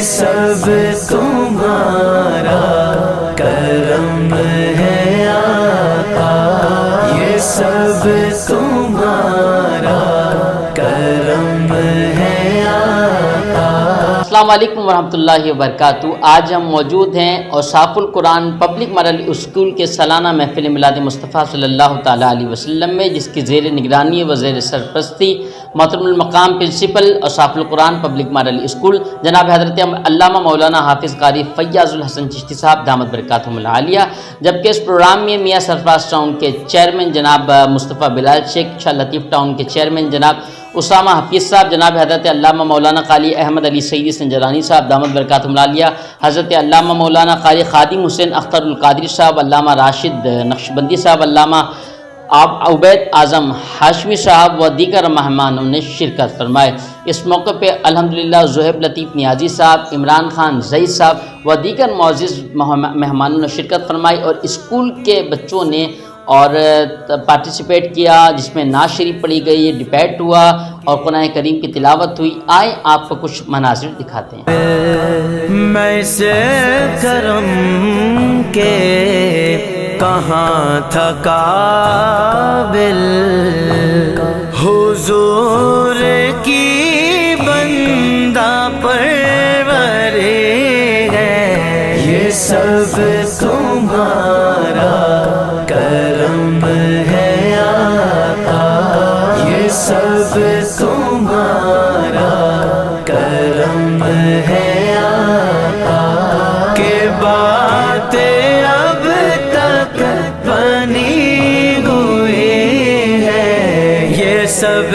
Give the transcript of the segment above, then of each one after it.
سب تمہارا کرم ہے آقا، یہ سب تمہارا کرم ہے آقا۔ السلام علیکم ورحمۃ اللہ وبرکاتہ۔ آج ہم موجود ہیں اوصاف القرآن پبلک ماڈل اسکول کے سالانہ محفل میلاد مصطفیٰ صلی اللہ تعالیٰ علیہ وسلم میں، جس کی زیر نگرانی و زیر سرپرستی محترم المقام پرنسپل اوصاف القرآن پبلک ماڈل اسکول جناب حضرت علامہ مولانا حافظ قاری فیاض الحسن چشتی صاحب دامت برکاتہم العالیہ، جبکہ اس پروگرام میں میاں سرفراز ٹاؤن کے چیئرمین جناب مصطفیٰ بلال شیخ، شاہ لطیف ٹاؤن کے چیئرمین جناب اسامہ حفیظ صاحب، جناب حضرت علامہ مولانا قاری احمد علی سیدی سنجرانی صاحب دامت برکاتہم العالیہ، حضرت علامہ مولانا قاری خادم حسین اختر القادری صاحب، علامہ راشد نقشبندی صاحب، علامہ عبید اعظم ہاشمی صاحب و دیگر مہمانوں نے شرکت فرمائے۔ اس موقع پہ الحمدللہ زہیب لطیف نیازی صاحب، عمران خان زئی صاحب و دیگر معزز مہمانوں نے شرکت فرمائی، اور اسکول کے بچوں نے اور پارٹیسپیٹ کیا، جس میں نعت شریف پڑھی گئی، ڈبیٹ ہوا اور قرآن کریم کی تلاوت ہوئی۔ آئیں آپ کو کچھ مناظر دکھاتے ہیں۔ میں سے کرم کے کہاں تھا قابل، حضور کی بندہ پروری ہے، یہ سب تمہارا کرم ہے آقا، یہ سب تمہارا کرم ہے آقا، کہ باتیں اب تک بنی ہوئی ہے، یہ سب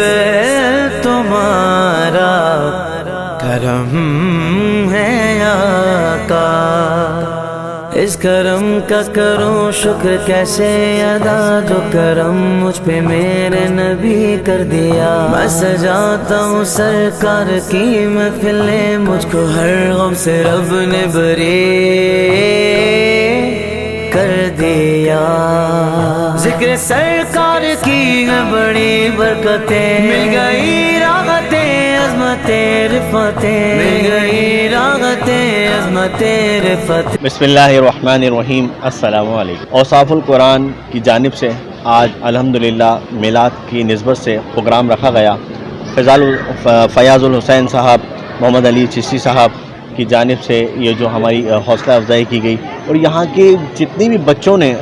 تمہارا کرم ہے آقا۔ اس کرم کا کروں شکر کیسے ادا، جو کرم مجھ پہ میرے نبی کر دیا۔ میں سجاتا ہوں سرکار کی محفلیں، مجھ کو ہر غم سے رب نے بری کر دیا۔ ذکر سرکار کی ہے بڑی برکتیں، مل گئی راحتیں عظمتیں رفعتیں، مل گئی راحتیں عظمتیں رفعتیں۔ بسم اللہ الرحمن الرحیم۔ السلام علیکم۔ اوصاف القرآن کی جانب سے آج الحمدللہ میلاد کی نسبت سے پروگرام رکھا گیا۔ فیاض الحسین صاحب، محمد علی چشتی صاحب کی جانب سے یہ جو ہماری حوصلہ افزائی کی گئی، اور یہاں کے جتنی بھی بچوں نے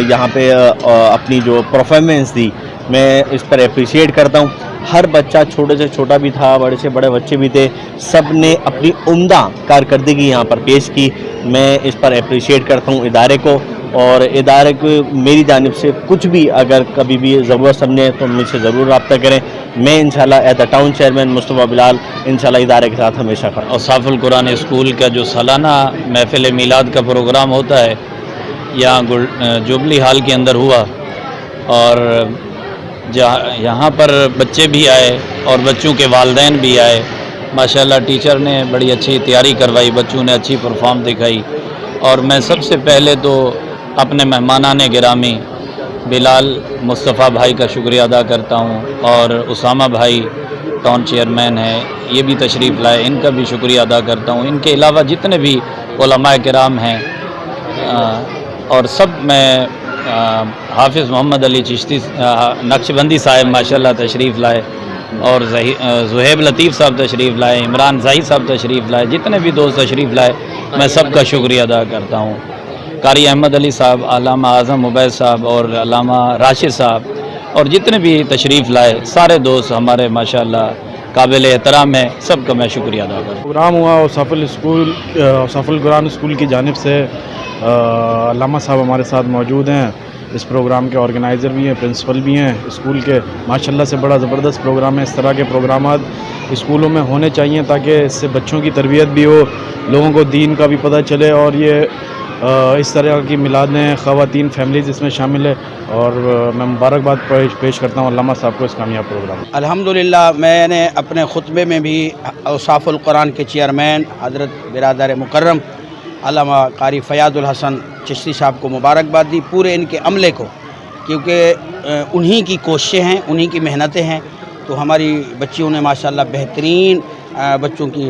یہاں پہ اپنی جو پرفارمنس دی، میں اس پر اپریشیٹ کرتا ہوں۔ ہر بچہ چھوٹے سے چھوٹا بھی تھا، بڑے سے بڑے بچے بھی تھے، سب نے اپنی عمدہ کارکردگی یہاں پر پیش کی۔ میں اس پر اپریشیٹ کرتا ہوں ادارے کو، اور ادارے کو میری جانب سے کچھ بھی اگر کبھی بھی ضرورت سمجھیں تو مجھ سے ضرور رابطہ کریں۔ میں انشاءاللہ ایز اے ٹاؤن چیئرمین مصطفیٰ بلال انشاءاللہ ادارے کے ساتھ ہمیشہ کروں۔ اوصاف القرآن اسکول کا جو سالانہ محفل میلاد کا پروگرام ہوتا ہے، یہاں جوبلی ہال کے اندر ہوا، اور یہاں پر بچے بھی آئے اور بچوں کے والدین بھی آئے۔ ماشاءاللہ ٹیچر نے بڑی اچھی تیاری کروائی، بچوں نے اچھی پرفارم دکھائی، اور میں سب سے پہلے تو اپنے مہمانان گرامی بلال مصطفیٰ بھائی کا شکریہ ادا کرتا ہوں، اور اسامہ بھائی ٹاؤن چیئرمین ہیں، یہ بھی تشریف لائے، ان کا بھی شکریہ ادا کرتا ہوں۔ ان کے علاوہ جتنے بھی علماء کرام ہیں، اور سب میں حافظ محمد علی چشتی نقشبندی صاحب ماشاءاللہ تشریف لائے، اور زہیب لطیف صاحب تشریف لائے، عمران زئی صاحب تشریف لائے، جتنے بھی دوست تشریف لائے میں سب کا شکریہ ادا کرتا ہوں۔ قاری احمد علی صاحب، علامہ اعظم عبید صاحب اور علامہ راشد صاحب، اور جتنے بھی تشریف لائے سارے دوست ہمارے ماشاءاللہ قابل احترام ہے، سب کا میں شکریہ ادا کرتا ہوں۔ پروگرام ہوا اوصاف القرآن اسکول کی جانب سے، علامہ صاحب ہمارے ساتھ موجود ہیں، اس پروگرام کے آرگنائزر بھی ہیں، پرنسپل بھی ہیں اسکول کے۔ ماشاءاللہ سے بڑا زبردست پروگرام ہے۔ اس طرح کے پروگرامات اسکولوں میں ہونے چاہیے تاکہ اس سے بچوں کی تربیت بھی ہو، لوگوں کو دین کا بھی پتہ چلے، اور یہ اس طرح کی میلادیں خواتین فیملیز اس میں شامل ہے، اور میں مبارکباد پیش کرتا ہوں علامہ صاحب کو اس کامیاب پروگرام۔ الحمدللہ میں نے اپنے خطبے میں بھی اوصاف القرآن کے چیئرمین حضرت برادر مکرم علامہ قاری فیاض الحسن چشتی صاحب کو مبارکباد دی، پورے ان کے عملے کو، کیونکہ انہی کی کوششیں ہیں، انہی کی محنتیں ہیں، تو ہماری بچیوں نے ماشاءاللہ بہترین بچوں کی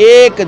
1